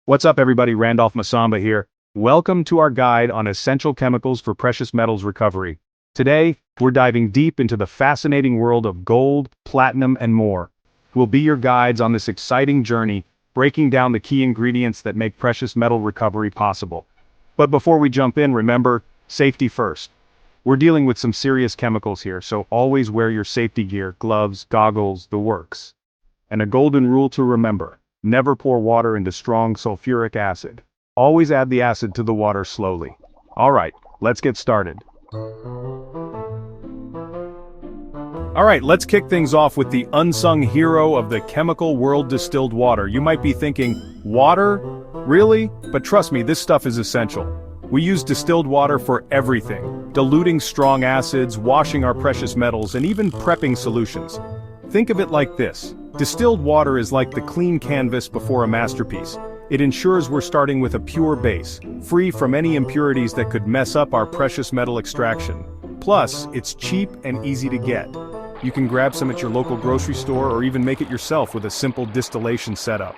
What's up everybody, Randolph Masamba here. Welcome to our guide on essential chemicals for precious metals recovery. Today, we're diving deep into the fascinating world of gold, platinum, and more. We'll be your guides on this exciting journey, breaking down the key ingredients that make precious metal recovery possible. But before we jump in, remember, safety first. We're dealing with some serious chemicals here, so always wear your safety gear, gloves, goggles, the works. And a golden rule to remember. Never pour water into strong sulfuric acid. Always add the acid to the water slowly. Alright, let's get started. Alright, let's kick things off with the unsung hero of the chemical world, distilled water. You might be thinking, water? Really? But trust me, this stuff is essential. We use distilled water for everything, diluting strong acids, washing our precious metals, and even prepping solutions. Think of it like this. Distilled water is like the clean canvas before a masterpiece. It ensures we're starting with a pure base, free from any impurities that could mess up our precious metal extraction. Plus, it's cheap and easy to get. You can grab some at your local grocery store or even make it yourself with a simple distillation setup.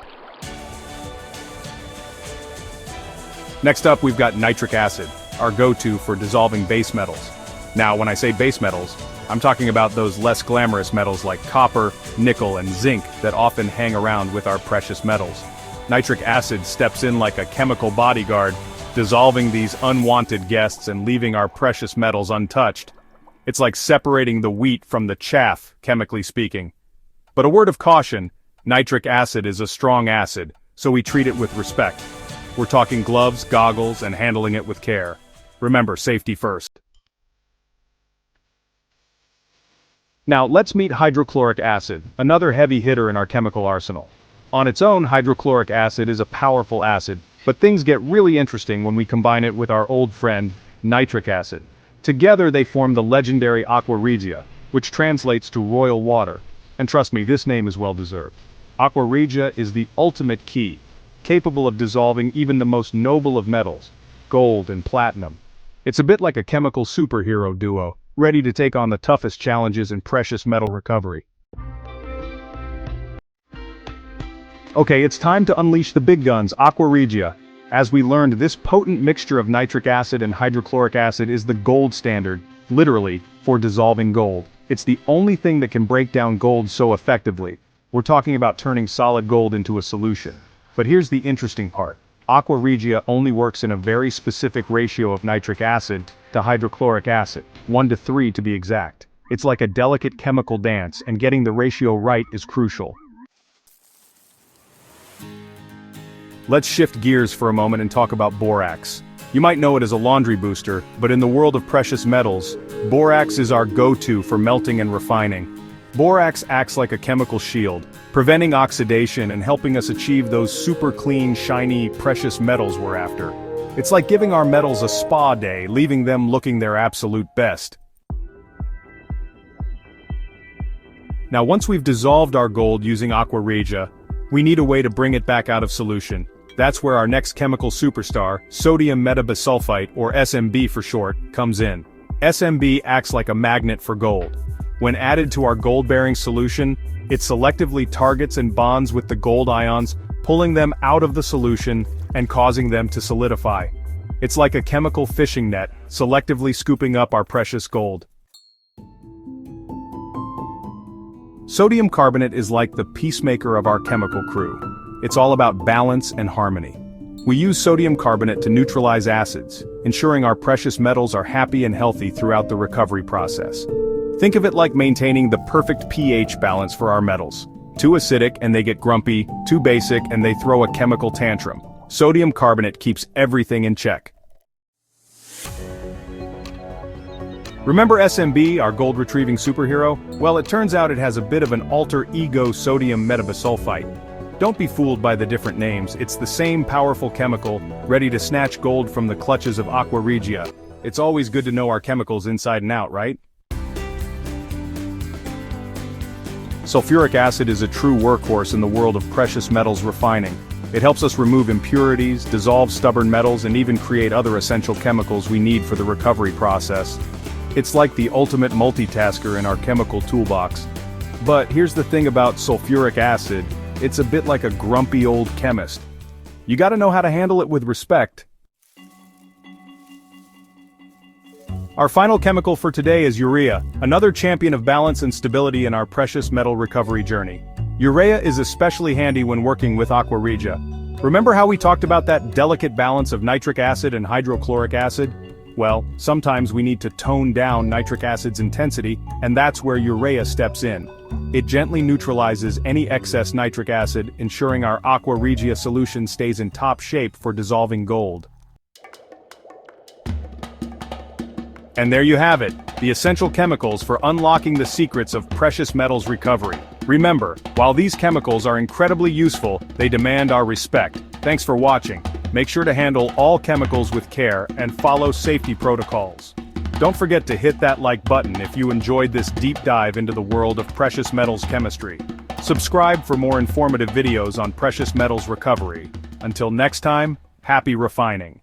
Next up, we've got nitric acid, our go-to for dissolving base metals. Now, when I say base metals, I'm talking about those less glamorous metals like copper, nickel, and zinc that often hang around with our precious metals. Nitric acid steps in like a chemical bodyguard, dissolving these unwanted guests and leaving our precious metals untouched. It's like separating the wheat from the chaff, chemically speaking. But a word of caution, nitric acid is a strong acid, so we treat it with respect. We're talking gloves, goggles, and handling it with care. Remember, safety first. Now let's meet hydrochloric acid, another heavy hitter in our chemical arsenal. On its own, hydrochloric acid is a powerful acid, but things get really interesting when we combine it with our old friend, nitric acid. Together they form the legendary Aqua Regia, which translates to royal water. And trust me, this name is well deserved. Aqua Regia is the ultimate key, capable of dissolving even the most noble of metals, gold and platinum. It's a bit like a chemical superhero duo, ready to take on the toughest challenges in precious metal recovery. Okay, it's time to unleash the big guns, Aqua Regia. As we learned, this potent mixture of nitric acid and hydrochloric acid is the gold standard, literally, for dissolving gold. It's the only thing that can break down gold so effectively. We're talking about turning solid gold into a solution. But here's the interesting part. Aqua Regia only works in a very specific ratio of nitric acid to hydrochloric acid, 1:3 to be exact. It's like a delicate chemical dance, and getting the ratio right is crucial. Let's shift gears for a moment and talk about borax. You might know it as a laundry booster, but in the world of precious metals, borax is our go-to for melting and refining. Borax acts like a chemical shield, preventing oxidation and helping us achieve those super clean, shiny, precious metals we're after. It's like giving our metals a spa day, leaving them looking their absolute best. Now, once we've dissolved our gold using Aqua Regia, we need a way to bring it back out of solution. That's where our next chemical superstar, sodium metabisulfite, or SMB for short, comes in. SMB acts like a magnet for gold. When added to our gold-bearing solution, it selectively targets and bonds with the gold ions, pulling them out of the solution and causing them to solidify. It's like a chemical fishing net, selectively scooping up our precious gold. Sodium carbonate is like the peacemaker of our chemical crew. It's all about balance and harmony. We use sodium carbonate to neutralize acids, ensuring our precious metals are happy and healthy throughout the recovery process. Think of it like maintaining the perfect pH balance for our metals. Too acidic and they get grumpy, too basic and they throw a chemical tantrum. Sodium carbonate keeps everything in check. Remember SMB, our gold retrieving superhero? Well, it turns out it has a bit of an alter ego, sodium metabisulfite. Don't be fooled by the different names, it's the same powerful chemical, ready to snatch gold from the clutches of Aqua Regia. It's always good to know our chemicals inside and out, right? Sulfuric acid is a true workhorse in the world of precious metals refining. It helps us remove impurities, dissolve stubborn metals, and even create other essential chemicals we need for the recovery process. It's like the ultimate multitasker in our chemical toolbox. But here's the thing about sulfuric acid, it's a bit like a grumpy old chemist. You gotta know how to handle it with respect. Our final chemical for today is urea, another champion of balance and stability in our precious metal recovery journey. Urea is especially handy when working with aqua regia. Remember how we talked about that delicate balance of nitric acid and hydrochloric acid? Well, sometimes we need to tone down nitric acid's intensity, and that's where urea steps in. It gently neutralizes any excess nitric acid, ensuring our aqua regia solution stays in top shape for dissolving gold. And there you have it, the essential chemicals for unlocking the secrets of precious metals recovery. Remember, while these chemicals are incredibly useful, they demand our respect. Thanks for watching. Make sure to handle all chemicals with care and follow safety protocols. Don't forget to hit that like button if you enjoyed this deep dive into the world of precious metals chemistry. Subscribe for more informative videos on precious metals recovery. Until next time, happy refining.